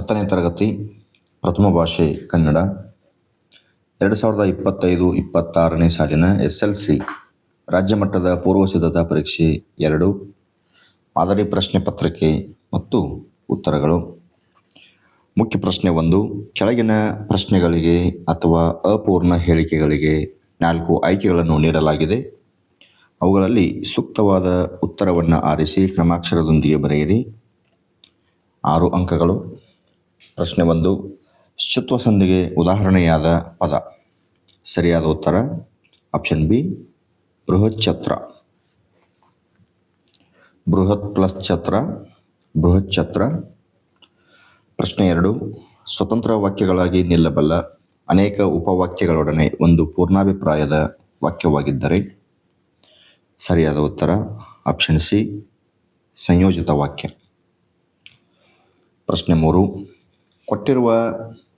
10ನೇ ತರಗತಿ ಪ್ರಥಮ ಭಾಷೆ ಕನ್ನಡ 2025-26ನೇ ಸಾಲಿನ SLC ರಾಜ್ಯ ಮಟ್ಟದ ಪೂರ್ವ ಸಿದ್ಧತಾ ಪರೀಕ್ಷೆ 2 ಮಾದರಿ ಪ್ರಶ್ನೆ ಪತ್ರಿಕೆ ಮತ್ತು ಉತ್ತರಗಳು. ಮುಖ್ಯ ಪ್ರಶ್ನೆ 1. ಕೆಳಗಿನ ಪ್ರಶ್ನೆಗಳಿಗೆ ಅಥವಾ ಅಪೂರ್ಣ ಹೇಳಿಕೆಗಳಿಗೆ 4 ಆಯ್ಕೆಗಳನ್ನು ನೀಡಲಾಗಿದೆ. ಅವುಗಳಲ್ಲಿ ಸೂಕ್ತವಾದ ಉತ್ತರವನ್ನು ಆರಿಸಿ ಕ್ರಮಾಕ್ಷರದೊಂದಿಗೆ ಬರೆಯಿರಿ. 6 ಅಂಕಗಳು. ಪ್ರಶ್ನೆ 1. ಶುತ್ವ ಸಂಧಿಗೆ ಉದಾಹರಣೆಯಾದ ಪದ. ಸರಿಯಾದ ಉತ್ತರ ಆಪ್ಷನ್ ಬಿ, ಬೃಹಚ್ಛತ್ರ. ಬೃಹತ್ ಪ್ಲಸ್ ಛತ್ರ, ಬೃಹಚ್ಛತ್ರ. ಪ್ರಶ್ನೆ 2. ಸ್ವತಂತ್ರ ವಾಕ್ಯಗಳಾಗಿ ನಿಲ್ಲಬಲ್ಲ ಅನೇಕ ಉಪವಾಕ್ಯಗಳೊಡನೆ ಒಂದು ಪೂರ್ಣಾಭಿಪ್ರಾಯದ ವಾಕ್ಯವಾಗಿದ್ದರೆ. ಸರಿಯಾದ ಉತ್ತರ ಆಪ್ಷನ್ ಸಿ, ಸಂಯೋಜಿತ ವಾಕ್ಯ. ಪ್ರಶ್ನೆ 3. ಕೊಟ್ಟಿರುವ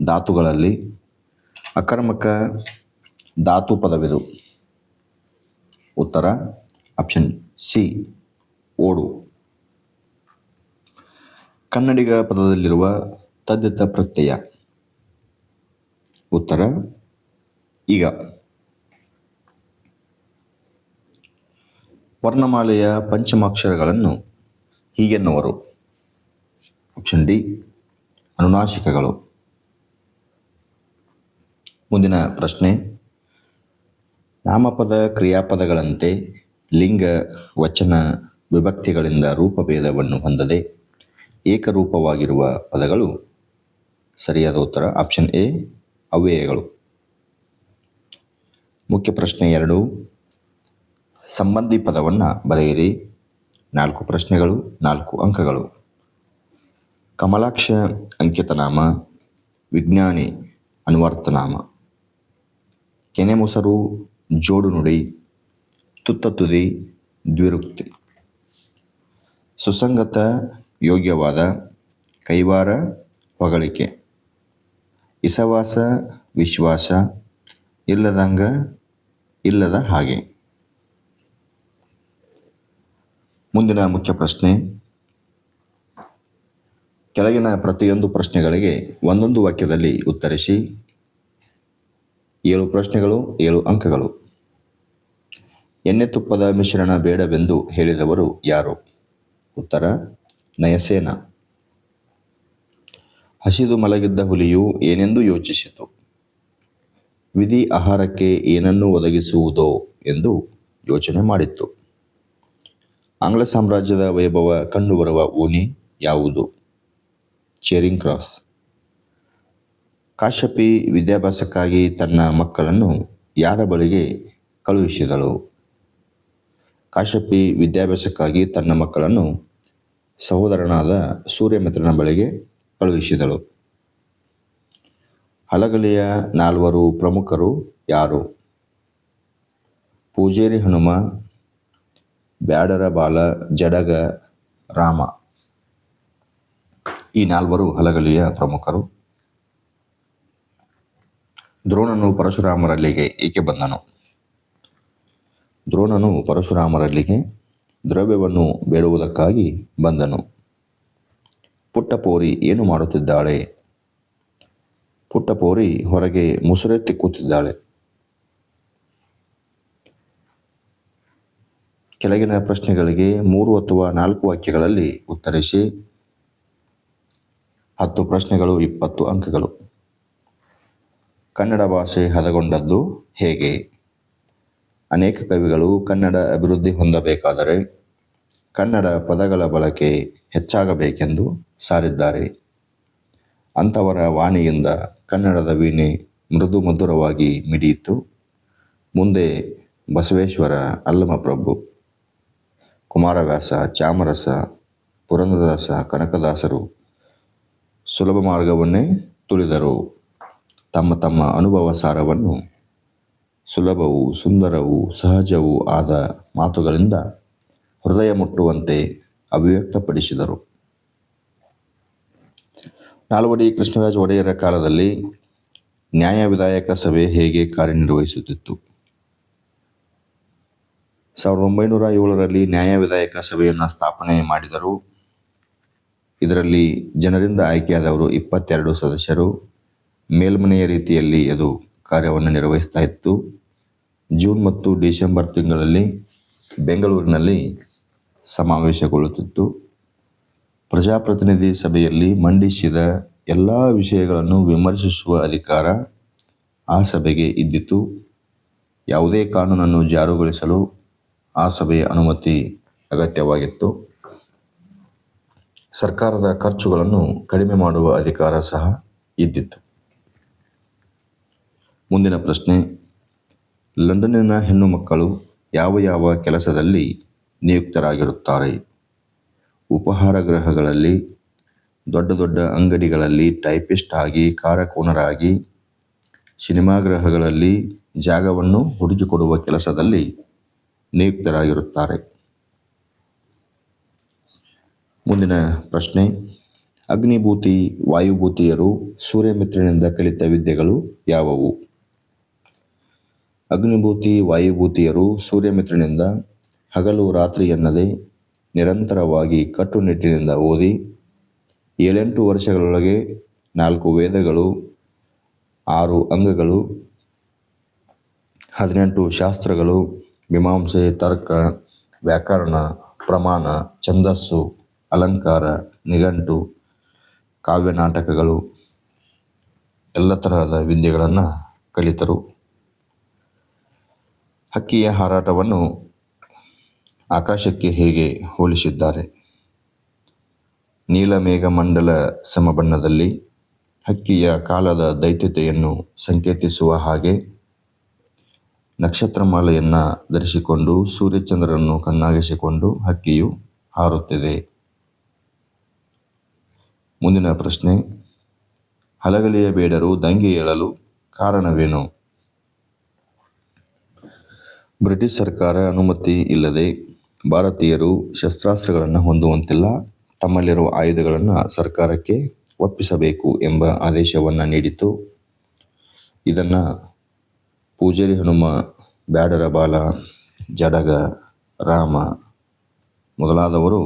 ಧಾತುಗಳಲ್ಲಿ ಅಕರ್ಮಕ ಧಾತು ಪದವಿದು. ಉತ್ತರ ಆಪ್ಷನ್ ಸಿ, ಓಡು. ಕನ್ನಡಿಗ ಪದದಲ್ಲಿರುವ ತದ್ದಿತ ಪ್ರತ್ಯಯ. ಉತ್ತರ ಈಗ. ವರ್ಣಮಾಲೆಯ ಪಂಚಮಾಕ್ಷರಗಳನ್ನು ಹೀಗೆನ್ನುವರು. ಆಪ್ಷನ್ ಡಿ, ಅನುನಾಸಿಕಗಳು. ಮುಂದಿನ ಪ್ರಶ್ನೆ. ನಾಮಪದ ಕ್ರಿಯಾಪದಗಳಂತೆ ಲಿಂಗ, ವಚನ, ವಿಭಕ್ತಿಗಳಿಂದ ರೂಪಭೇದವನ್ನು ಹೊಂದದೆ ಏಕರೂಪವಾಗಿರುವ ಪದಗಳು. ಸರಿಯಾದ ಉತ್ತರ ಆಪ್ಷನ್ ಎ, ಅವ್ಯಯಗಳು. ಮುಖ್ಯ ಪ್ರಶ್ನೆ 2. ಸಂಬಂಧಿ ಪದವನ್ನು ಬರೆಯಿರಿ. 4 ಪ್ರಶ್ನೆಗಳು, 4 ಅಂಕಗಳು. ಕಮಲಾಕ್ಷ ಅಂಕಿತನಾಮ, ವಿಜ್ಞಾನಿ ಅನ್ವರ್ಥನಾಮ. ಕೆನೆಮೊಸರು ಜೋಡು ನುಡಿ, ತುತ್ತ ತುದಿ ದ್ವಿರುಕ್ತಿ. ಸುಸಂಗತ ಯೋಗ್ಯವಾದ, ಕೈವಾರ ಹೊಗಳಿಕೆ. ಇಸವಾಸ ವಿಶ್ವಾಸ, ಇಲ್ಲದಂಗ ಇಲ್ಲದ ಹಾಗೆ. ಮುಂದಿನ ಮುಖ್ಯ ಪ್ರಶ್ನೆ. ಕೆಳಗಿನ ಪ್ರತಿಯೊಂದು ಪ್ರಶ್ನೆಗಳಿಗೆ ಒಂದೊಂದು ವಾಕ್ಯದಲ್ಲಿ ಉತ್ತರಿಸಿ. 7 ಪ್ರಶ್ನೆಗಳು, 7 ಅಂಕಗಳು. ಎಣ್ಣೆ ತುಪ್ಪದ ಮಿಶ್ರಣ ಬೇಡವೆಂದು ಹೇಳಿದವರು ಯಾರು? ಉತ್ತರ ನಯಸೇನ. ಹಸಿದು ಮಲಗಿದ್ದ ಹುಲಿಯು ಏನೆಂದು ಯೋಚಿಸಿತು? ವಿಧಿ ಆಹಾರಕ್ಕೆ ಏನನ್ನು ಒದಗಿಸುವುದೋ ಎಂದು ಯೋಚನೆ ಮಾಡಿತ್ತು. ಆಂಗ್ಲ ಸಾಮ್ರಾಜ್ಯದ ವೈಭವ ಕಂಡುಬರುವ ಓಣಿ ಯಾವುದು? Charing cross. ಕಾಶ್ಯಪಿ ವಿದ್ಯಾಭ್ಯಾಸಕ್ಕಾಗಿ ತನ್ನ ಮಕ್ಕಳನ್ನು ಯಾರ ಬಳಿಗೆ ಕಳುಹಿಸಿದಳು? ಕಾಶ್ಯಪಿ ವಿದ್ಯಾಭ್ಯಾಸಕ್ಕಾಗಿ ತನ್ನ ಮಕ್ಕಳನ್ನು ಸಹೋದರನಾದ ಸೂರ್ಯಮಿತ್ರನ ಬಳಿಗೆ ಕಳುಹಿಸಿದಳು. ಹಲಗಲಿಯ 4 ಪ್ರಮುಖರು ಯಾರು? ಪೂಜೇರಿ ಹನುಮ, ಬ್ಯಾಡರ ಬಾಲ, ಜಡಗ, ರಾಮ. ಈ 4 ಹಲಗಲಿಯ ಪ್ರಮುಖರು. ದ್ರೋಣನು ಪರಶುರಾಮರಲ್ಲಿಗೆ ಏಕೆ ಬಂದನು? ದ್ರೋಣನು ಪರಶುರಾಮರಲ್ಲಿಗೆ ದ್ರವ್ಯವನ್ನು ಬೇಡುವುದಕ್ಕಾಗಿ ಬಂದನು. ಪುಟ್ಟಪೋರಿ ಏನು ಮಾಡುತ್ತಿದ್ದಾಳೆ? ಪುಟ್ಟಪೋರಿ ಹೊರಗೆ ಮುಸುರೆತ್ತಿ ಕೂತಿದ್ದಾಳೆ. ಕೆಳಗಿನ ಪ್ರಶ್ನೆಗಳಿಗೆ 3 ಅಥವಾ 4 ವಾಕ್ಯಗಳಲ್ಲಿ ಉತ್ತರಿಸಿ. 10 ಪ್ರಶ್ನೆಗಳು, 20 ಅಂಕಗಳು. ಕನ್ನಡ ಭಾಷೆ ಹದಗೊಂಡದ್ದು ಹೇಗೆ? ಅನೇಕ ಕವಿಗಳು ಕನ್ನಡ ಅಭಿವೃದ್ಧಿ ಹೊಂದಬೇಕಾದರೆ ಕನ್ನಡ ಪದಗಳ ಬಳಕೆ ಹೆಚ್ಚಾಗಬೇಕೆಂದು ಸಾರಿದ್ದಾರೆ. ಅಂಥವರ ವಾಣಿಯಿಂದ ಕನ್ನಡದ ವೀಣೆ ಮೃದು ಮಧುರವಾಗಿ ಮಿಡಿಯಿತು. ಮುಂದೆ ಬಸವೇಶ್ವರ, ಅಲ್ಲಮಪ್ರಭು, ಕುಮಾರವ್ಯಾಸ, ಚಾಮರಸ, ಪುರಂದರದಾಸ, ಕನಕದಾಸರು ಸುಲಭ ಮಾರ್ಗವನ್ನೇ ತುಳಿದರು. ತಮ್ಮ ತಮ್ಮ ಅನುಭವ ಸಾರವನ್ನು ಸುಲಭವೂ ಸುಂದರವೂ ಸಹಜವೂ ಆದ ಮಾತುಗಳಿಂದ ಹೃದಯ ಮುಟ್ಟುವಂತೆ ಅಭಿವ್ಯಕ್ತಪಡಿಸಿದರು. ನಾಲ್ವಡಿ ಕೃಷ್ಣರಾಜ ಒಡೆಯರ ಕಾಲದಲ್ಲಿ ನ್ಯಾಯ ವಿಧಾಯಕ ಸಭೆ ಹೇಗೆ ಕಾರ್ಯನಿರ್ವಹಿಸುತ್ತಿತ್ತು? 1907ರಲ್ಲಿ ನ್ಯಾಯ ವಿಧಾಯಕ ಸಭೆಯನ್ನು ಸ್ಥಾಪನೆ ಮಾಡಿದರು. ಇದರಲ್ಲಿ ಜನರಿಂದ ಆಯ್ಕೆಯಾದವರು 22 ಸದಸ್ಯರು. ಮೇಲ್ಮನೆಯ ರೀತಿಯಲ್ಲಿ ಅದು ಕಾರ್ಯವನ್ನು ನಿರ್ವಹಿಸ್ತಾ ಇತ್ತು. ಜೂನ್ ಮತ್ತು ಡಿಸೆಂಬರ್ ತಿಂಗಳಲ್ಲಿ ಬೆಂಗಳೂರಿನಲ್ಲಿ ಸಮಾವೇಶಗೊಳ್ಳುತ್ತಿತ್ತು. ಪ್ರಜಾಪ್ರತಿನಿಧಿ ಸಭೆಯಲ್ಲಿ ಮಂಡಿಸಿದ ಎಲ್ಲ ವಿಷಯಗಳನ್ನು ವಿಮರ್ಶಿಸುವ ಅಧಿಕಾರ ಆ ಸಭೆಗೆ ಇದ್ದಿತು. ಯಾವುದೇ ಕಾನೂನನ್ನು ಜಾರಿಗೊಳಿಸಲು ಆ ಸಭೆಯ ಅನುಮತಿ ಅಗತ್ಯವಾಗಿತ್ತು. ಸರ್ಕಾರದ ಖರ್ಚುಗಳನ್ನು ಕಡಿಮೆ ಮಾಡುವ ಅಧಿಕಾರ ಸಹ ಇದ್ದಿತ್ತು. ಮುಂದಿನ ಪ್ರಶ್ನೆ, ಲಂಡನ್ನಿನ ಹೆಣ್ಣು ಮಕ್ಕಳು ಯಾವ ಯಾವ ಕೆಲಸದಲ್ಲಿ ನಿಯುಕ್ತರಾಗಿರುತ್ತಾರೆ? ಉಪಹಾರ ಗೃಹಗಳಲ್ಲಿ, ದೊಡ್ಡ ದೊಡ್ಡ ಅಂಗಡಿಗಳಲ್ಲಿ ಟೈಪಿಸ್ಟ್ ಆಗಿ, ಕಾರಕೋನರಾಗಿ, ಸಿನಿಮಾಗೃಹಗಳಲ್ಲಿ ಜಾಗವನ್ನು ಹುಡುಕಿಕೊಡುವ ಕೆಲಸದಲ್ಲಿ ನಿಯುಕ್ತರಾಗಿರುತ್ತಾರೆ. ಮುಂದಿನ ಪ್ರಶ್ನೆ, ಅಗ್ನಿಭೂತಿ ವಾಯುಭೂತಿಯರು ಸೂರ್ಯಮಿತ್ರನಿಂದ ಕಲಿತ ವಿದ್ಯೆಗಳು ಯಾವುವು? ಅಗ್ನಿಭೂತಿ ವಾಯುಭೂತಿಯರು ಸೂರ್ಯಮಿತ್ರನಿಂದ ಹಗಲು ರಾತ್ರಿ ಎನ್ನದೆ ನಿರಂತರವಾಗಿ ಕಟ್ಟುನಿಟ್ಟಿನಿಂದ ಓದಿ 7-8 ವರ್ಷಗಳೊಳಗೆ 4 ವೇದಗಳು, 6 ಅಂಗಗಳು, 18 ಶಾಸ್ತ್ರಗಳು, ಮೀಮಾಂಸೆ, ತರ್ಕ, ವ್ಯಾಕರಣ, ಪ್ರಮಾಣ, ಛಂದಸ್ಸು, ಅಲಂಕಾರ, ನಿಘಂಟು, ಕಾವ್ಯ ನಾಟಕಗಳು ಎಲ್ಲ ತರಹದ ವಿದ್ಯೆಗಳನ್ನು ಕಲಿತರು. ಹಕ್ಕಿಯ ಹಾರಾಟವನ್ನು ಆಕಾಶಕ್ಕೆ ಹೇಗೆ ಹೋಲಿಸಿದ್ದಾರೆ? ನೀಲಮೇಘಮಂಡಲ ಸಮಬಣ್ಣದಲ್ಲಿ ಹಕ್ಕಿಯ ಕಾಲದ ದೈತ್ಯತೆಯನ್ನು ಸಂಕೇತಿಸುವ ಹಾಗೆ ನಕ್ಷತ್ರಮಾಲೆಯನ್ನು ಧರಿಸಿಕೊಂಡು ಸೂರ್ಯಚಂದ್ರರನ್ನು ಕಣ್ಣಾಗಿಸಿಕೊಂಡು ಹಕ್ಕಿಯು ಹಾರುತ್ತಿದೆ. ಮುಂದಿನ ಪ್ರಶ್ನೆ, ಹಲಗಲಿಯ ಬೇಡರು ದಂಗೆ ಏಳಲು ಕಾರಣವೇನು? ಬ್ರಿಟಿಷ್ ಸರ್ಕಾರ ಅನುಮತಿ ಇಲ್ಲದೆ ಭಾರತೀಯರು ಶಸ್ತ್ರಾಸ್ತ್ರಗಳನ್ನು ಹೊಂದುವಂತಿಲ್ಲ, ತಮ್ಮಲ್ಲಿರುವ ಆಯುಧಗಳನ್ನು ಸರ್ಕಾರಕ್ಕೆ ಒಪ್ಪಿಸಬೇಕು ಎಂಬ ಆದೇಶವನ್ನು ನೀಡಿತು. ಇದನ್ನು ಪೂಜಾರಿ ಹನುಮ, ಬ್ಯಾಡರ ಬಾಲ, ಜಡಗ, ರಾಮ ಮೊದಲಾದವರು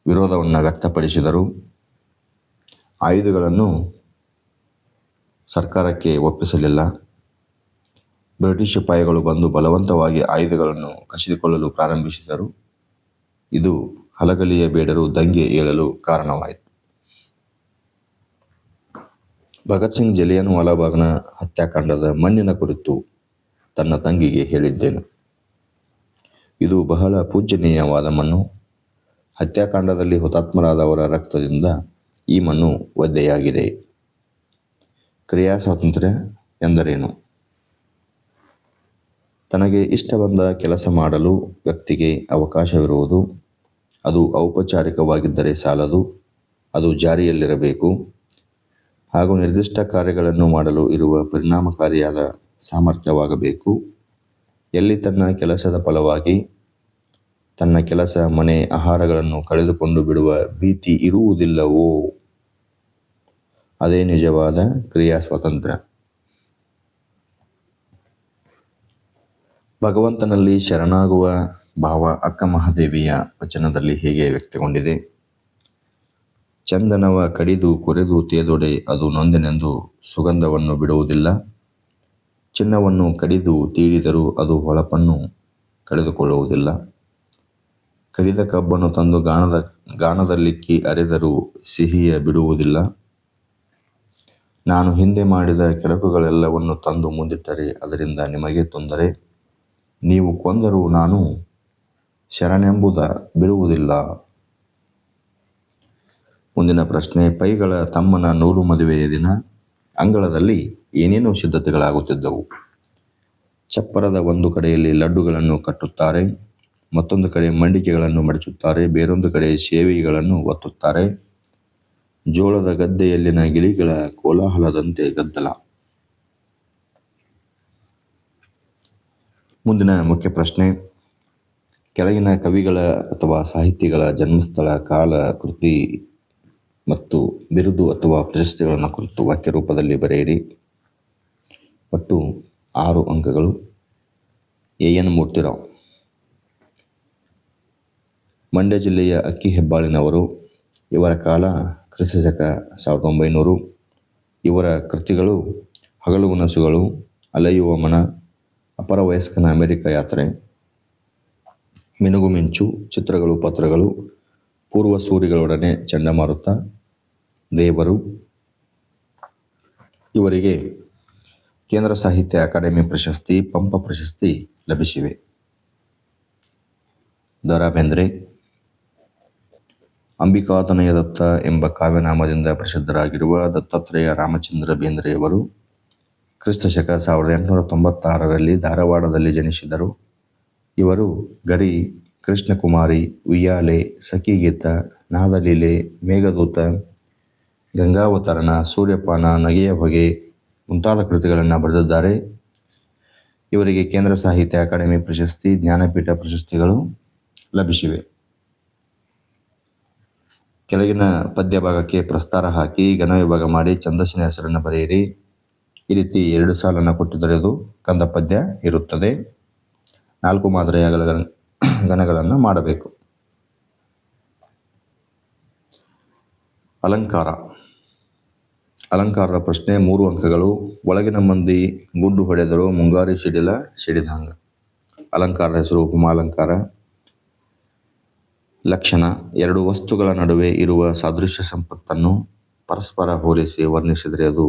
ವಿರೋಧವನ್ನು ವ್ಯಕ್ತಪಡಿಸಿದರು. ಆಯುಧಗಳನ್ನು ಸರ್ಕಾರಕ್ಕೆ ಒಪ್ಪಿಸಲಿಲ್ಲ. ಬ್ರಿಟಿಷ್ ಸಿಪಾಯಿಗಳು ಬಂದು ಬಲವಂತವಾಗಿ ಆಯುಧಗಳನ್ನು ಕಸಿದುಕೊಳ್ಳಲು ಪ್ರಾರಂಭಿಸಿದರು. ಇದು ಹಲಗಲಿಯ ಬೇಡರು ದಂಗೆ ಏಳಲು ಕಾರಣವಾಯಿತು. ಭಗತ್ ಸಿಂಗ್ ಜಲಿಯನ್ ವಾಲಾಬಾಗ್ನ ಹತ್ಯಾಕಾಂಡದ ಮಣ್ಣಿನ ಕುರಿತು ತನ್ನ ತಂಗಿಗೆ ಹೇಳಿದ್ದೇನು? ಇದು ಬಹಳ ಪೂಜ್ಯನೀಯವಾದ ಮಣ್ಣು. ಹತ್ಯಾಕಾಂಡದಲ್ಲಿ ಹುತಾತ್ಮರಾದವರ ರಕ್ತದಿಂದ ಈ ಮಣ್ಣು ಒದ್ದೆಯಾಗಿದೆ. ಕ್ರಿಯಾ ಸ್ವಾತಂತ್ರ್ಯ ಎಂದರೇನು? ತನಗೆ ಇಷ್ಟ ಬಂದ ಕೆಲಸ ಮಾಡಲು ವ್ಯಕ್ತಿಗೆ ಅವಕಾಶವಿರುವುದು. ಅದು ಔಪಚಾರಿಕವಾಗಿದ್ದರೆ ಸಾಲದು, ಅದು ಜಾರಿಯಲ್ಲಿರಬೇಕು. ಹಾಗೂ ನಿರ್ದಿಷ್ಟ ಕಾರ್ಯಗಳನ್ನು ಮಾಡಲು ಇರುವ ಪರಿಣಾಮಕಾರಿಯಾದ ಸಾಮರ್ಥ್ಯವಾಗಬೇಕು. ಎಲ್ಲಿ ತನ್ನ ಕೆಲಸದ ಫಲವಾಗಿ ತನ್ನ ಕೆಲಸ, ಮನೆ, ಆಹಾರಗಳನ್ನು ಕಳೆದುಕೊಂಡು ಬಿಡುವ ಭೀತಿ ಇರುವುದಿಲ್ಲವೋ ಅದೇ ನಿಜವಾದ ಕ್ರಿಯಾ ಸ್ವಾತಂತ್ರ್ಯ. ಭಗವಂತನಲ್ಲಿ ಶರಣಾಗುವ ಭಾವ ಅಕ್ಕ ಮಹಾದೇವಿಯ ವಚನದಲ್ಲಿ ಹೇಗೆ ವ್ಯಕ್ತಗೊಂಡಿದೆ? ಚಂದನವ ಕಡಿದು ಕೊರೆದು ತೇದೊಡೆ ಅದು ನೊಂದೆನೆಂದು ಸುಗಂಧವನ್ನು ಬಿಡುವುದಿಲ್ಲ. ಚಿನ್ನವನ್ನು ಕಡಿದು ತೀಡಿದರೂ ಅದು ಹೊಳಪನ್ನು ಕಳೆದುಕೊಳ್ಳುವುದಿಲ್ಲ. ಕಡಿದ ಕಬ್ಬನ್ನು ತಂದು ಗಾಣದಲ್ಲಿಕ್ಕಿ ಅರೆದರೂ ಸಿಹಿಯ ಬಿಡುವುದಿಲ್ಲ. ನಾನು ಹಿಂದೆ ಮಾಡಿದ ಕೆಡಕುಗಳೆಲ್ಲವನ್ನು ತಂದು ಮುಂದಿಟ್ಟರೆ ಅದರಿಂದ ನಿಮಗೆ ತೊಂದರೆ. ನೀವು ಕೊಂದರೂ ನಾನು ಶರಣೆಂಬುದ ಬಿಡುವುದಿಲ್ಲ. ಮುಂದಿನ ಪ್ರಶ್ನೆ, ಪೈಗಳ ತಮ್ಮನ ನೂಲು ಮದುವೆಯ ದಿನ ಅಂಗಳದಲ್ಲಿ ಏನೇನು ಸಿದ್ಧತೆಗಳಾಗುತ್ತಿದ್ದವು? ಚಪ್ಪರದ ಒಂದು ಕಡೆಯಲ್ಲಿ ಲಡ್ಡುಗಳನ್ನು ಕಟ್ಟುತ್ತಾರೆ, ಮತ್ತೊಂದು ಕಡೆ ಮಂಡಿಕೆಗಳನ್ನು ಮಡಿಸುತ್ತಾರೆ, ಬೇರೊಂದು ಕಡೆ ಸೇವಿಗೆಗಳನ್ನು ಒತ್ತುತ್ತಾರೆ. ಜೋಳದ ಗದ್ದೆಯಲ್ಲಿನ ಗಿಳಿಗಳ ಕೋಲಾಹಲದಂತೆ ಗದ್ದಲ. ಮುಂದಿನ ಮುಖ್ಯ ಪ್ರಶ್ನೆ, ಕೆಳಗಿನ ಕವಿಗಳ ಅಥವಾ ಸಾಹಿತಿಗಳ ಜನ್ಮಸ್ಥಳ, ಕಾಲ, ಕೃತಿ ಮತ್ತು ಬಿರುದು ಅಥವಾ ಪ್ರಶಸ್ತಿಗಳನ್ನು ಕುರಿತು ವಾಕ್ಯ ರೂಪದಲ್ಲಿ ಬರೆಯಿರಿ. ಒಟ್ಟು 6 ಅಂಕಗಳು. ಎ.ಎನ್. ಮೂರ್ತಿರಾವ್. ಮಂಡ್ಯ ಜಿಲ್ಲೆಯ ಅಕ್ಕಿ ಹೆಬ್ಬಾಳಿನವರು. ಇವರ ಕಾಲ ಕ್ರಿಸ್ತಶಕ 1900. ಇವರ ಕೃತಿಗಳು ಹಗಲು ಕನಸುಗಳು, ಅಲೆಯುವ ಮನ, ಅಪರವಯಸ್ಕನ ಅಮೆರಿಕ ಯಾತ್ರೆ, ಮಿನುಗು ಮಿಂಚು, ಚಿತ್ರಗಳು ಪತ್ರಗಳು, ಪೂರ್ವ ಸೂರಿಗಳೊಡನೆ ಚಂಡಮಾರುತ, ದೇವರು. ಇವರಿಗೆ ಕೇಂದ್ರ ಸಾಹಿತ್ಯ ಅಕಾಡೆಮಿ ಪ್ರಶಸ್ತಿ, ಪಂಪ ಪ್ರಶಸ್ತಿ ಲಭಿಸಿವೆ. ದ ರಾ ಬೇಂದ್ರೆ ಅಂಬಿಕಾತನಯ ದತ್ತ ಎಂಬ ಕಾವ್ಯನಾಮದಿಂದ ಪ್ರಸಿದ್ಧರಾಗಿರುವ ದತ್ತಾತ್ರೇಯ ರಾಮಚಂದ್ರ ಬೇಂದ್ರೆಯವರು ಕ್ರಿಸ್ತಶಕ 1896ರಲ್ಲಿ ಧಾರವಾಡದಲ್ಲಿ ಜನಿಸಿದರು. ಇವರು ಗರಿ, ಕೃಷ್ಣಕುಮಾರಿ, ಉಯ್ಯಾಲೆ, ಸಖಿಗೀತ, ನಾದಲೀಲೆ, ಮೇಘದೂತ, ಗಂಗಾವತರಣ, ಸೂರ್ಯಪಾನ, ನಗೆಯ ಹೊಗೆ ಮುಂತಾದ ಕೃತಿಗಳನ್ನು ಬರೆದಿದ್ದಾರೆ. ಇವರಿಗೆ ಕೇಂದ್ರ ಸಾಹಿತ್ಯ ಅಕಾಡೆಮಿ ಪ್ರಶಸ್ತಿ, ಜ್ಞಾನಪೀಠ ಪ್ರಶಸ್ತಿಗಳು ಲಭಿಸಿವೆ. ಕೆಳಗಿನ ಪದ್ಯ ಭಾಗಕ್ಕೆ ಪ್ರಸ್ತಾರ ಹಾಕಿ ಘನ ವಿಭಾಗ ಮಾಡಿ ಛಂದಸ್ಸಿನ ಹೆಸರನ್ನು ಬರೆಯಿರಿ. ಈ ರೀತಿ 2 ಸಾಲನ್ನು ಕೊಟ್ಟಿದ್ದರೆ ಅದು ಕಂದ ಪದ್ಯ ಇರುತ್ತದೆ. 4 ಮಾದರಿಯ ಘನಗಳನ್ನು ಮಾಡಬೇಕು. ಅಲಂಕಾರ. ಅಲಂಕಾರದ ಪ್ರಶ್ನೆ 3 ಅಂಕಗಳು. ಒಳಗಿನ ಮಂದಿ ಗುಂಡು ಹೊಡೆದರು ಮುಂಗಾರಿ ಸಿಡಿಲ ಸಿಡಿದಂಗ. ಅಲಂಕಾರದ ಹೆಸರು ಉಪಮಾಲಂಕಾರ. ಲಕ್ಷಣ: 2 ವಸ್ತುಗಳ ನಡುವೆ ಇರುವ ಸಾದೃಶ್ಯ ಸಂಪತ್ತನ್ನು ಪರಸ್ಪರ ಹೋಲಿಸಿ ವರ್ಣಿಸಿದರೆ ಅದು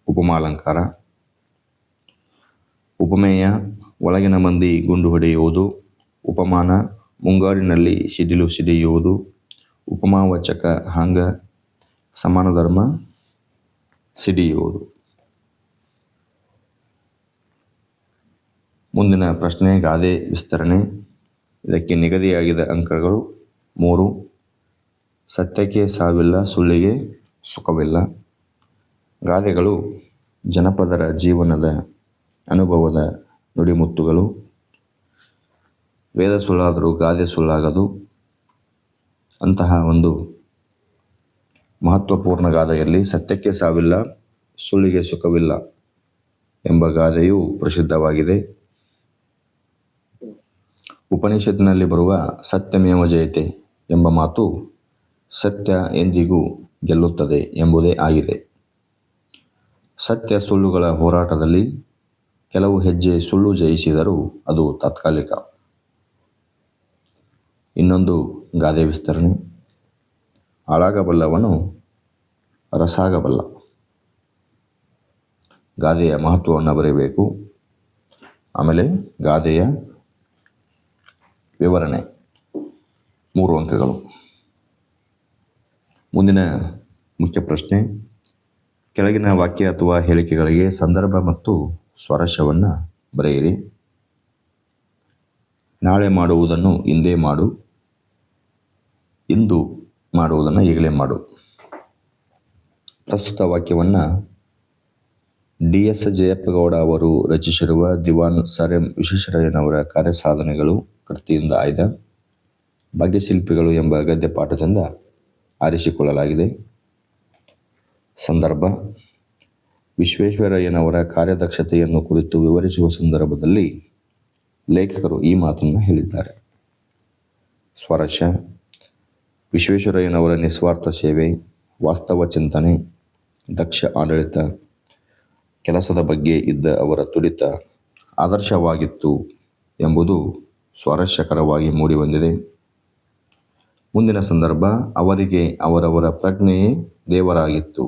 ಉಪಮಾಲಂಕಾರ. ಉಪಮೇಯ: ಒಳಗಿನ ಮಂದಿ ಗುಂಡು ಹೊಡೆಯುವುದು. ಉಪಮಾನ: ಮುಂಗಾರಿನಲ್ಲಿ ಸಿಡಿಲು ಸಿಡಿಯುವುದು. ಉಪಮಾವಾಚಕ: ಹಾಂಗ, ಸಮಾನ ಧರ್ಮ, ಸಿಡಿಯುವುದು. ಮುಂದಿನ ಪ್ರಶ್ನೆ ಗಾದೆ ವಿಸ್ತರಣೆ. ಇದಕ್ಕೆ ನಿಗದಿಯಾಗಿದ್ದ ಅಂಕಗಳು 3. ಸತ್ಯಕ್ಕೆ ಸಾವಿಲ್ಲ, ಸುಳ್ಳಿಗೆ ಸುಖವಿಲ್ಲ. ಗಾದೆಗಳು ಜನಪದರ ಜೀವನದ ಅನುಭವದ ನುಡಿಮುತ್ತುಗಳು. ವೇದ ಸುಳ್ಳಾದರೂ ಗಾದೆ ಸುಳ್ಳಾಗದು. ಅಂತಹ ಒಂದು ಮಹತ್ವಪೂರ್ಣ ಗಾದೆಯಲ್ಲಿ ಸತ್ಯಕ್ಕೆ ಸಾವಿಲ್ಲ, ಸುಳ್ಳಿಗೆ ಸುಖವಿಲ್ಲ ಎಂಬ ಗಾದೆಯು ಪ್ರಸಿದ್ಧವಾಗಿದೆ. ಉಪನಿಷತ್ತಿನಲ್ಲಿ ಬರುವ ಸತ್ಯಮೇವ ಜಯತೆ ಎಂಬ ಮಾತು ಸತ್ಯ ಎಂದಿಗೂ ಗೆಲ್ಲುತ್ತದೆ ಎಂಬುದೇ ಆಗಿದೆ. ಸತ್ಯ ಸುಳ್ಳುಗಳ ಹೋರಾಟದಲ್ಲಿ ಕೆಲವು ಹೆಜ್ಜೆ ಸುಳ್ಳು ಜಯಿಸಿದರೂ ಅದು ತಾತ್ಕಾಲಿಕ. ಇನ್ನೊಂದು ಗಾದೆ ವಿಸ್ತರಣೆ. ಹಾಳಾಗಬಲ್ಲವನು ರಸಾಗಬಲ್ಲ. ಗಾದೆಯ ಮಹತ್ವವನ್ನು ಬರೆಯಬೇಕು. ಆಮೇಲೆ ಗಾದೆಯ ವಿವರಣೆ 3 ಅಂಕಗಳು. ಮುಂದಿನ ಮುಖ್ಯ ಪ್ರಶ್ನೆ. ಕೆಳಗಿನ ವಾಕ್ಯ ಅಥವಾ ಹೇಳಿಕೆಗಳಿಗೆ ಸಂದರ್ಭ ಮತ್ತು ಸ್ವಾರಸ್ಯವನ್ನು ಬರೆಯಿರಿ. ನಾಳೆ ಮಾಡುವುದನ್ನು ಇಂದೇ ಮಾಡು. ಇಂದು ಮಾಡುವುದನ್ನು ಈಗಲೇ ಮಾಡು. ಪ್ರಸ್ತುತ ವಾಕ್ಯವನ್ನು DS ಜಯಪ್ಪಗೌಡ ಅವರು ರಚಿಸಿರುವ ದಿವಾನ್ ಸರ್ ಎಂ ವಿಶ್ವೇಶ್ವರಯ್ಯನವರ ಕಾರ್ಯಸಾಧನೆಗಳು ಕೃತಿಯಿಂದ ಆಯ್ದ ಭಾಗ್ಯಶಿಲ್ಪಿಗಳು ಎಂಬ ಗದ್ಯ ಪಾಠದಿಂದ ಆರಿಸಿಕೊಳ್ಳಲಾಗಿದೆ. ಸಂದರ್ಭ: ವಿಶ್ವೇಶ್ವರಯ್ಯನವರ ಕಾರ್ಯದಕ್ಷತೆಯನ್ನು ಕುರಿತು ವಿವರಿಸುವ ಸಂದರ್ಭದಲ್ಲಿ ಲೇಖಕರು ಈ ಮಾತನ್ನು ಹೇಳಿದ್ದಾರೆ. ಸ್ವಾರಸ್ಯ: ವಿಶ್ವೇಶ್ವರಯ್ಯನವರ ನಿಸ್ವಾರ್ಥ ಸೇವೆ, ವಾಸ್ತವ ಚಿಂತನೆ, ದಕ್ಷ ಆಡಳಿತ, ಕೆಲಸದ ಬಗ್ಗೆ ಇದ್ದ ಅವರ ತುಡಿತ ಆದರ್ಶವಾಗಿತ್ತು ಎಂಬುದು ಸ್ವಾರಸ್ಯಕರವಾಗಿ ಮೂಡಿಬಂದಿದೆ. ಮುಂದಿನ ಸಂದರ್ಭ: ಅವರಿಗೆ ಅವರವರ ಪ್ರಜ್ಞೆಯೇ ದೇವರಾಗಿತ್ತು.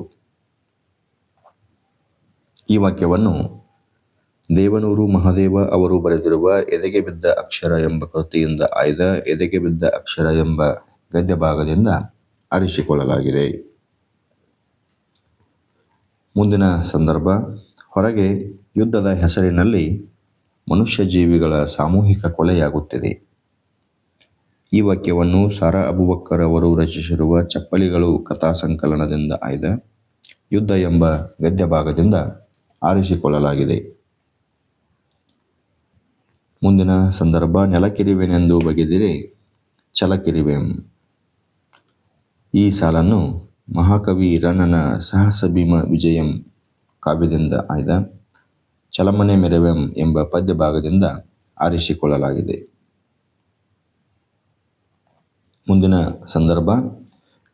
ಈ ವಾಕ್ಯವನ್ನು ದೇವನೂರು ಮಹಾದೇವ ಅವರು ಬರೆದಿರುವ ಎದೆಗೆ ಬಿದ್ದ ಅಕ್ಷರ ಎಂಬ ಕೃತಿಯಿಂದ ಆಯ್ದ ಎದೆಗೆ ಬಿದ್ದ ಅಕ್ಷರ ಎಂಬ ಗದ್ಯ ಭಾಗದಿಂದ ಆರಿಸಿಕೊಳ್ಳಲಾಗಿದೆ. ಮುಂದಿನ ಸಂದರ್ಭ: ಹೊರಗೆ ಯುದ್ಧದ ಹೆಸರಿನಲ್ಲಿ ಮನುಷ್ಯ ಜೀವಿಗಳ ಸಾಮೂಹಿಕ ಕೊಲೆಯಾಗುತ್ತಿದೆ. ಈ ವಾಕ್ಯವನ್ನು ಸಾರಾ ಅಬುಬಕ್ಕರ್ ಅವರು ರಚಿಸಿರುವ ಚಪ್ಪಲಿಗಳು ಕಥಾ ಸಂಕಲನದಿಂದ ಆಯ್ದ ಯುದ್ಧ ಎಂಬ ಗದ್ಯ ಭಾಗದಿಂದ ಆರಿಸಿಕೊಳ್ಳಲಾಗಿದೆ. ಮುಂದಿನ ಸಂದರ್ಭ: ನೆಲಕಿರಿವೆನೆಂದು ಬಗೆದಿರೆ ಛಲಕಿರಿವೆಂ. ಈ ಸಾಲನ್ನು ಮಹಾಕವಿ ರನ್ನನ ಸಾಹಸ ಭೀಮ ವಿಜಯಂ ಕಾವ್ಯದಿಂದ ಆಯ್ದ ಚಲಮನೆ ಮೆರೆವೆಂ ಎಂಬ ಪದ್ಯ ಭಾಗದಿಂದ ಆರಿಸಿಕೊಳ್ಳಲಾಗಿದೆ. ಮುಂದಿನ ಸಂದರ್ಭ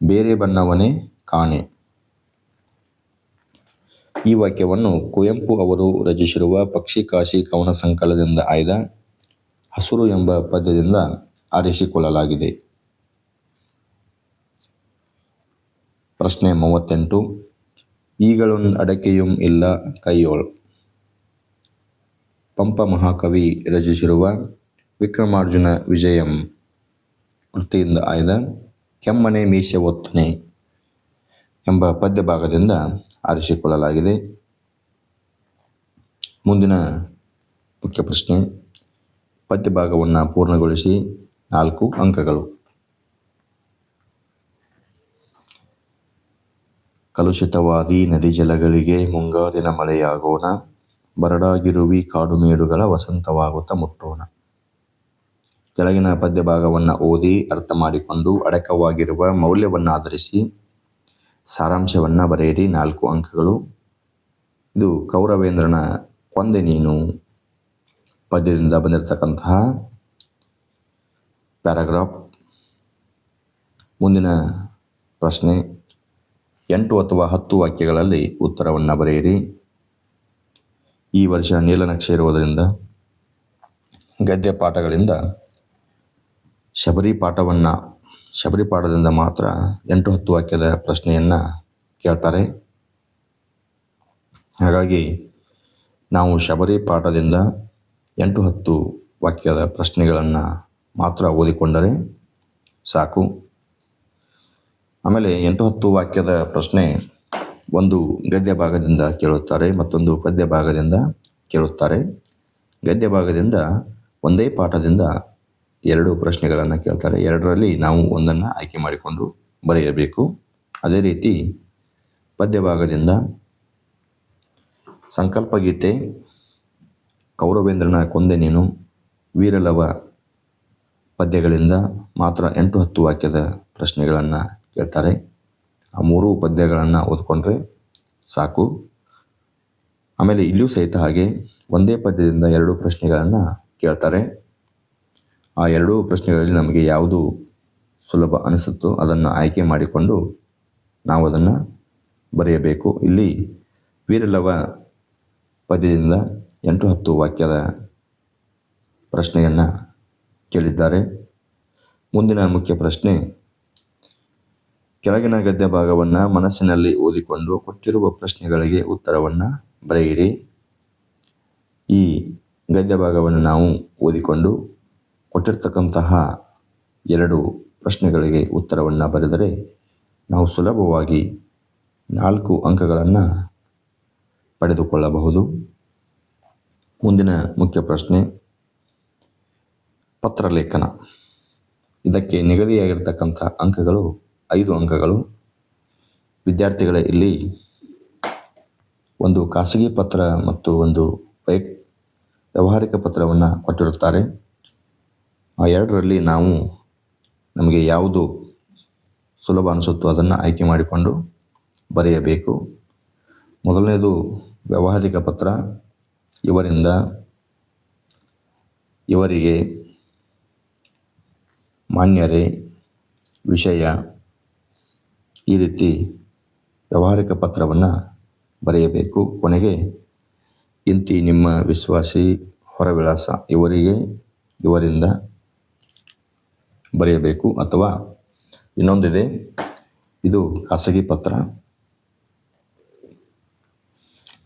ಬೇರೆ ಬಣ್ಣವನೇ ಕಾಣೆ. ಈ ವಾಕ್ಯವನ್ನು ಕುವೆಂಪು ಅವರು ರಚಿಸಿರುವ ಪಕ್ಷಿ ಕಾಶಿ ಕವನ ಸಂಕಲನದಿಂದ ಆಯ್ದ ಹಸುರು ಎಂಬ ಪದ್ಯದಿಂದ ಆರಿಸಿಕೊಳ್ಳಲಾಗಿದೆ. ಪ್ರಶ್ನೆ 38. ಈಗಳೊಂದು ಅಡಕೆಯುಂ ಇಲ್ಲ ಕೈಯೋಳ್. ಪಂಪ ಮಹಾಕವಿ ರಚಿಸಿರುವ ವಿಕ್ರಮಾರ್ಜುನ ವಿಜಯಂ ಕೃತಿಯಿಂದ ಆಯ್ದ ಕೆಮ್ಮನೆ ಮೀಸೆ ಒತ್ತನೆ ಎಂಬ ಪದ್ಯ ಭಾಗದಿಂದ ಆರಿಸಿಕೊಳ್ಳಲಾಗಿದೆ. ಮುಂದಿನ ಮುಖ್ಯ ಪ್ರಶ್ನೆ, ಪದ್ಯ ಭಾಗವನ್ನು ಪೂರ್ಣಗೊಳಿಸಿ 4 ಅಂಕಗಳು. ಕಲುಷಿತವಾದಿ ನದಿ ಜಲಗಳಿಗೆ ಮುಂಗಾರಿನ ಮಳೆಯಾಗೋಣ, ಬರಡಾಗಿರುವಿ ಕಾಡು ಮೇಡುಗಳ ವಸಂತವಾಗುತ್ತಾ ಮುಟ್ಟೋಣ. ಕೆಳಗಿನ ಪದ್ಯ ಭಾಗವನ್ನು ಓದಿ ಅರ್ಥ ಮಾಡಿಕೊಂಡು ಅಡಕವಾಗಿರುವ ಮೌಲ್ಯವನ್ನು ಆಧರಿಸಿ ಸಾರಾಂಶವನ್ನು ಬರೆಯಿರಿ. 4 ಅಂಕಗಳು. ಇದು ಕೌರವೇಂದ್ರನ ಕೊಂದೆ ನೀನು ಪದ್ಯದಿಂದ ಬಂದಿರತಕ್ಕಂತಹ ಪ್ಯಾರಾಗ್ರಾಫ್. ಮುಂದಿನ ಪ್ರಶ್ನೆ, 8 ಅಥವಾ 10 ವಾಕ್ಯಗಳಲ್ಲಿ ಉತ್ತರವನ್ನು ಬರೆಯಿರಿ. ಈ ವರ್ಷ ನೀಲನಕ್ಷೆ ಇರುವುದರಿಂದ ಗದ್ಯ ಪಾಠಗಳಿಂದ ಶಬರಿ ಪಾಠದಿಂದ ಮಾತ್ರ 8-10 ವಾಕ್ಯದ ಪ್ರಶ್ನೆಯನ್ನು ಕೇಳ್ತಾರೆ. ಹಾಗಾಗಿ ನಾವು ಶಬರಿ ಪಾಠದಿಂದ 8-10 ವಾಕ್ಯದ ಪ್ರಶ್ನೆಗಳನ್ನು ಮಾತ್ರ ಓದಿಕೊಂಡರೆ ಸಾಕು. ಆಮೇಲೆ 8-10 ವಾಕ್ಯದ ಪ್ರಶ್ನೆ ಒಂದು ಗದ್ಯ ಭಾಗದಿಂದ ಕೇಳುತ್ತಾರೆ, ಮತ್ತೊಂದು ಪದ್ಯ ಭಾಗದಿಂದ ಕೇಳುತ್ತಾರೆ. ಗದ್ಯ ಭಾಗದಿಂದ ಒಂದೇ ಪಾಠದಿಂದ 2 ಪ್ರಶ್ನೆಗಳನ್ನು ಕೇಳ್ತಾರೆ. 2ರಲ್ಲಿ ನಾವು ಒಂದನ್ನು ಆಯ್ಕೆ ಮಾಡಿಕೊಂಡು ಬರೆಯಬೇಕು. ಅದೇ ರೀತಿ ಪದ್ಯ ಭಾಗದಿಂದ ಸಂಕಲ್ಪ ಗೀತೆ, ಕೌರವೇಂದ್ರನ ಕೊಂದೆ ನೀನು, ವೀರಲವ ಪದ್ಯಗಳಿಂದ ಮಾತ್ರ 8-10 ವಾಕ್ಯದ ಪ್ರಶ್ನೆಗಳನ್ನು ಕೇಳ್ತಾರೆ. ಆ 3 ಪದ್ಯಗಳನ್ನು ಓದ್ಕೊಂಡ್ರೆ ಸಾಕು. ಆಮೇಲೆ ಇಲ್ಲಿಯೂ ಸಹಿತ ಹಾಗೆ ಒಂದೇ ಪದ್ಯದಿಂದ 2 ಪ್ರಶ್ನೆಗಳನ್ನು ಕೇಳ್ತಾರೆ. ಆ 2 ಪ್ರಶ್ನೆಗಳಲ್ಲಿ ನಮಗೆ ಯಾವುದು ಸುಲಭ ಅನಿಸುತ್ತೋ ಅದನ್ನು ಆಯ್ಕೆ ಮಾಡಿಕೊಂಡು ನಾವು ಅದನ್ನು ಬರೆಯಬೇಕು. ಇಲ್ಲಿ ವೀರಲವ ಪದ್ಯದಿಂದ 8-10 ವಾಕ್ಯದ ಪ್ರಶ್ನೆಯನ್ನು ಕೇಳಿದ್ದಾರೆ. ಮುಂದಿನ ಮುಖ್ಯ ಪ್ರಶ್ನೆ, ಕೆಳಗಿನ ಗದ್ಯ ಭಾಗವನ್ನು ಮನಸ್ಸಿನಲ್ಲಿ ಓದಿಕೊಂಡು ಕೊಟ್ಟಿರುವ ಪ್ರಶ್ನೆಗಳಿಗೆ ಉತ್ತರವನ್ನು ಬರೆಯಿರಿ. ಈ ಗದ್ಯ ಭಾಗವನ್ನು ನಾವು ಓದಿಕೊಂಡು ಕೊಟ್ಟಿರ್ತಕ್ಕಂತಹ 2 ಪ್ರಶ್ನೆಗಳಿಗೆ ಉತ್ತರವನ್ನು ಬರೆದರೆ ನಾವು ಸುಲಭವಾಗಿ 4 ಅಂಕಗಳನ್ನು ಪಡೆದುಕೊಳ್ಳಬಹುದು. ಮುಂದಿನ ಮುಖ್ಯ ಪ್ರಶ್ನೆ, ಪತ್ರಲೇಖನ. ಇದಕ್ಕೆ ನಿಗದಿಯಾಗಿರ್ತಕ್ಕಂಥ ಅಂಕಗಳು 5 ಅಂಕಗಳು. ವಿದ್ಯಾರ್ಥಿಗಳೇ, ಇಲ್ಲಿ ಒಂದು ಖಾಸಗಿ ಪತ್ರ ಮತ್ತು ಒಂದು ವ್ಯಾವಹಾರಿಕ ಪತ್ರವನ್ನು ಕೊಟ್ಟಿರುತ್ತಾರೆ. ಆ 2ರಲ್ಲಿ ನಮಗೆ ಯಾವುದು ಸುಲಭ ಅನಿಸುತ್ತೋ ಅದನ್ನು ಆಯ್ಕೆ ಮಾಡಿಕೊಂಡು ಬರೆಯಬೇಕು. ಮೊದಲನೇದು ವ್ಯಾವಹಾರಿಕ ಪತ್ರ. ಇವರಿಂದ ಇವರಿಗೆ, ಮಾನ್ಯರೇ, ವಿಷಯ, ಈ ರೀತಿ ವ್ಯಾವಹಾರಿಕ ಪತ್ರವನ್ನು ಬರೆಯಬೇಕು. ಕೊನೆಗೆ ಇಂತಿ ನಿಮ್ಮ ವಿಶ್ವಾಸಿ ಹೊರವಿಳಾಸ ಇವರಿಗೆ, ಇವರಿಂದ ಬರೆಯಬೇಕು. ಅಥವಾ ಇನ್ನೊಂದಿದೆ, ಇದು ಖಾಸಗಿ ಪತ್ರ.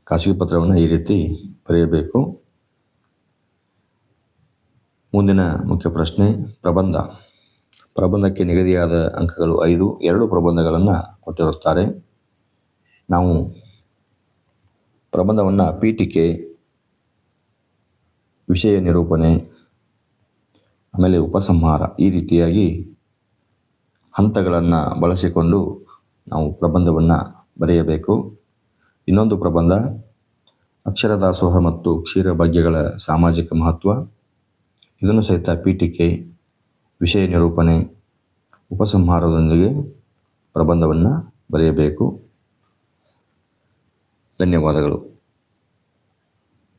ಖಾಸಗಿ ಪತ್ರವನ್ನು ಈ ರೀತಿ ಬರೆಯಬೇಕು. ಮುಂದಿನ ಮುಖ್ಯ ಪ್ರಶ್ನೆ, ಪ್ರಬಂಧ. ಪ್ರಬಂಧಕ್ಕೆ ನಿಗದಿಯಾದ ಅಂಕಗಳು 5. 2 ಪ್ರಬಂಧಗಳನ್ನು ಕೊಟ್ಟಿರುತ್ತಾರೆ. ನಾವು ಪ್ರಬಂಧವನ್ನು ಪೀಠಿಕೆ, ವಿಷಯ ನಿರೂಪಣೆ, ಆಮೇಲೆ ಉಪಸಂಹಾರ, ಈ ರೀತಿಯಾಗಿ ಹಂತಗಳನ್ನು ಬಳಸಿಕೊಂಡು ನಾವು ಪ್ರಬಂಧವನ್ನು ಬರೆಯಬೇಕು. ಇನ್ನೊಂದು ಪ್ರಬಂಧ ಅಕ್ಷರ ದಾಸೋಹ ಮತ್ತು ಕ್ಷೀರ ಭಾಗ್ಯಗಳ ಸಾಮಾಜಿಕ ಮಹತ್ವ. ಇದನ್ನು ಸಹಿತ ಪೀಠಿಕೆ, ವಿಷಯ ನಿರೂಪಣೆ, ಉಪಸಂಹಾರದೊಂದಿಗೆ ಪ್ರಬಂಧವನ್ನು ಬರೆಯಬೇಕು. ಧನ್ಯವಾದಗಳು.